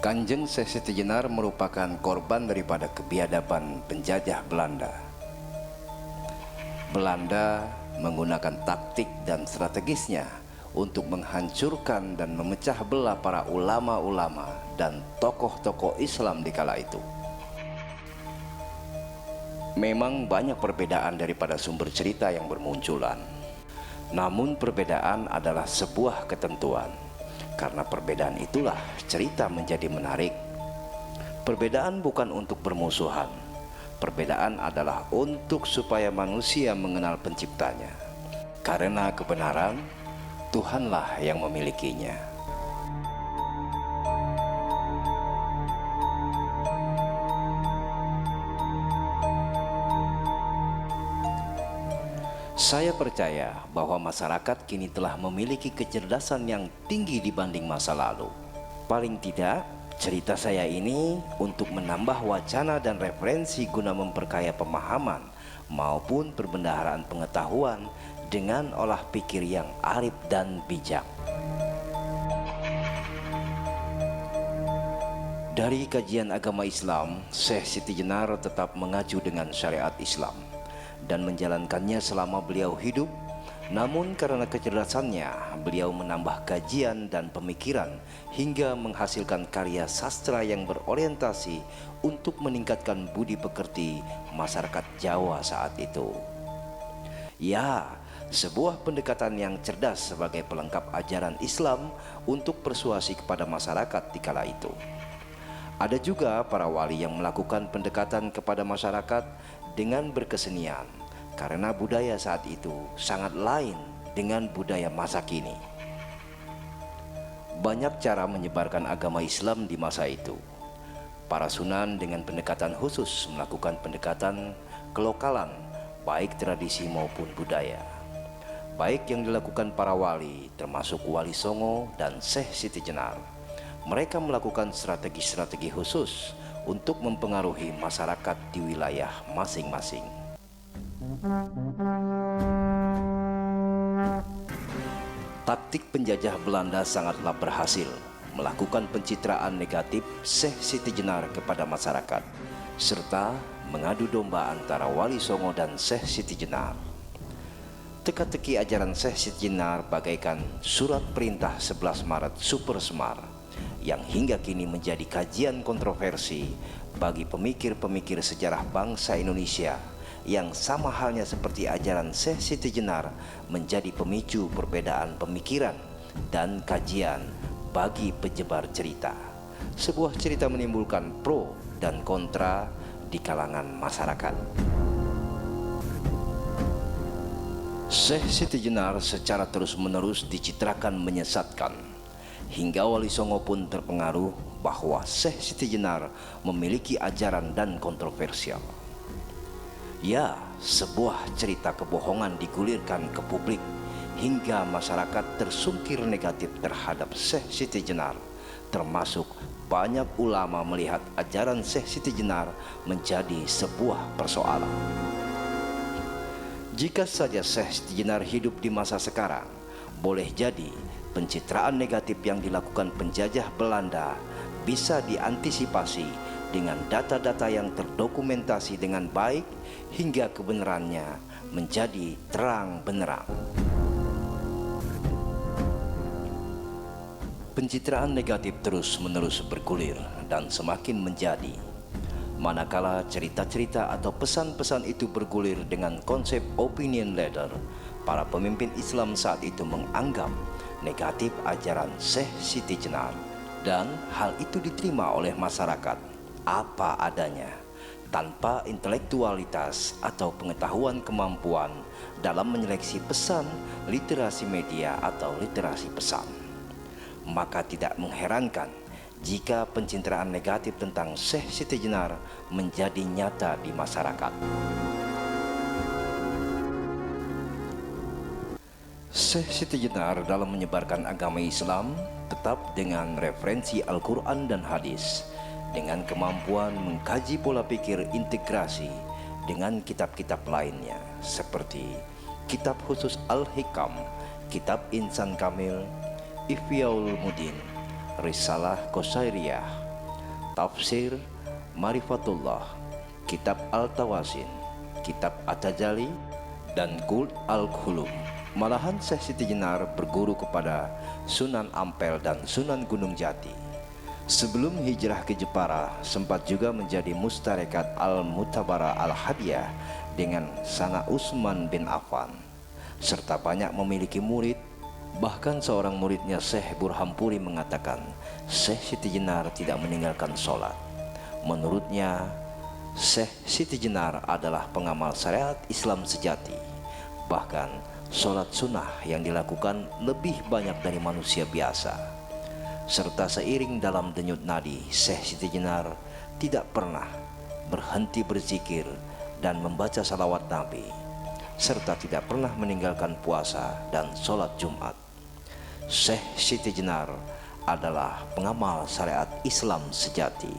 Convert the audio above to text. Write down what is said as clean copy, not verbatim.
Kanjeng Syekh Siti Jenar merupakan korban daripada kebiadaban penjajah Belanda. Belanda menggunakan taktik dan strategisnya untuk menghancurkan dan memecah belah para ulama-ulama dan tokoh-tokoh Islam di kala itu. Memang banyak perbedaan daripada sumber cerita yang bermunculan, namun perbedaan adalah sebuah ketentuan. Karena perbedaan itulah cerita menjadi menarik. Perbedaan bukan untuk permusuhan. Perbedaan adalah untuk supaya manusia mengenal penciptanya. Karena kebenaran, Tuhanlah yang memilikinya. Saya percaya bahwa masyarakat kini telah memiliki kecerdasan yang tinggi dibanding masa lalu. Paling tidak, cerita saya ini untuk menambah wacana dan referensi guna memperkaya pemahaman maupun perbendaharaan pengetahuan dengan olah pikir yang arif dan bijak. Dari kajian agama Islam, Syekh Siti Jenar tetap mengacu dengan syariat Islam dan menjalankannya selama beliau hidup. Namun karena kecerdasannya, beliau menambah kajian dan pemikiran hingga menghasilkan karya sastra yang berorientasi untuk meningkatkan budi pekerti masyarakat Jawa saat itu. Ya, sebuah pendekatan yang cerdas sebagai pelengkap ajaran Islam untuk persuasi kepada masyarakat di kala itu. Ada juga para wali yang melakukan pendekatan kepada masyarakat dengan berkesenian, karena budaya saat itu sangat lain dengan budaya masa kini. Banyak cara menyebarkan agama Islam di masa itu. Para sunan dengan pendekatan khusus melakukan pendekatan kelokalan, baik tradisi maupun budaya. Baik yang dilakukan para wali, termasuk Wali Songo dan Syekh Siti Jenar. Mereka melakukan strategi-strategi khusus untuk mempengaruhi masyarakat di wilayah masing-masing. Taktik penjajah Belanda sangatlah berhasil melakukan pencitraan negatif Syekh Siti Jenar kepada masyarakat, serta mengadu domba antara Wali Songo dan Syekh Siti Jenar. Teka-teki ajaran Syekh Siti Jenar bagaikan surat perintah 11 Maret Super Semar yang hingga kini menjadi kajian kontroversi bagi pemikir-pemikir sejarah bangsa Indonesia, yang sama halnya seperti ajaran Syekh Siti Jenar menjadi pemicu perbedaan pemikiran dan kajian bagi penyebar cerita. Sebuah cerita menimbulkan pro dan kontra di kalangan masyarakat. Syekh Siti Jenar secara terus-menerus dicitrakan menyesatkan, hingga Wali Songo pun terpengaruh bahwa Syekh Siti Jenar memiliki ajaran dan kontroversial. Ya, sebuah cerita kebohongan digulirkan ke publik hingga masyarakat tersungkir negatif terhadap Syekh Siti Jenar, termasuk banyak ulama melihat ajaran Syekh Siti Jenar menjadi sebuah persoalan. Jika saja Syekh Siti Jenar hidup di masa sekarang, boleh jadi pencitraan negatif yang dilakukan penjajah Belanda bisa diantisipasi dengan data-data yang terdokumentasi dengan baik hingga kebenarannya menjadi terang benderang. Pencitraan negatif terus-menerus bergulir dan semakin menjadi, manakala cerita-cerita atau pesan-pesan itu bergulir dengan konsep opinion leader. Para pemimpin Islam saat itu menganggap negatif ajaran Syekh Siti Jenar, dan hal itu diterima oleh masyarakat apa adanya, tanpa intelektualitas atau pengetahuan kemampuan dalam menyeleksi pesan literasi media atau literasi pesan. Maka tidak mengherankan jika pencitraan negatif tentang Syekh Siti Jenar menjadi nyata di masyarakat. Syekh Siti Jenar dalam menyebarkan agama Islam tetap dengan referensi Al-Quran dan hadis, dengan kemampuan mengkaji pola pikir integrasi dengan kitab-kitab lainnya seperti kitab khusus Al-Hikam, kitab Insan Kamil, Ihyaul Mudin, Risalah Qushairiyah, Tafsir Marifatullah, Kitab Al-Tawasin, Kitab At-Tajali, dan Qul Al-Khulum. Malahan Syekh Siti Jenar berguru kepada Sunan Ampel dan Sunan Gunung Jati. Sebelum hijrah ke Jepara, sempat juga menjadi mustarekat Al-Mutabara Al-Hadiyah dengan Sana Utsman bin Affan, serta banyak memiliki murid. Bahkan seorang muridnya Syekh Burhampuri mengatakan Syekh Siti Jenar tidak meninggalkan sholat. Menurutnya, Syekh Siti Jenar adalah pengamal syariat Islam sejati. Bahkan sholat sunnah yang dilakukan lebih banyak dari manusia biasa. Serta seiring dalam denyut nadi, Syekh Siti Jenar tidak pernah berhenti berzikir dan membaca salawat Nabi, serta tidak pernah meninggalkan puasa dan sholat Jumat. Syekh Siti Jenar adalah pengamal syariat Islam sejati.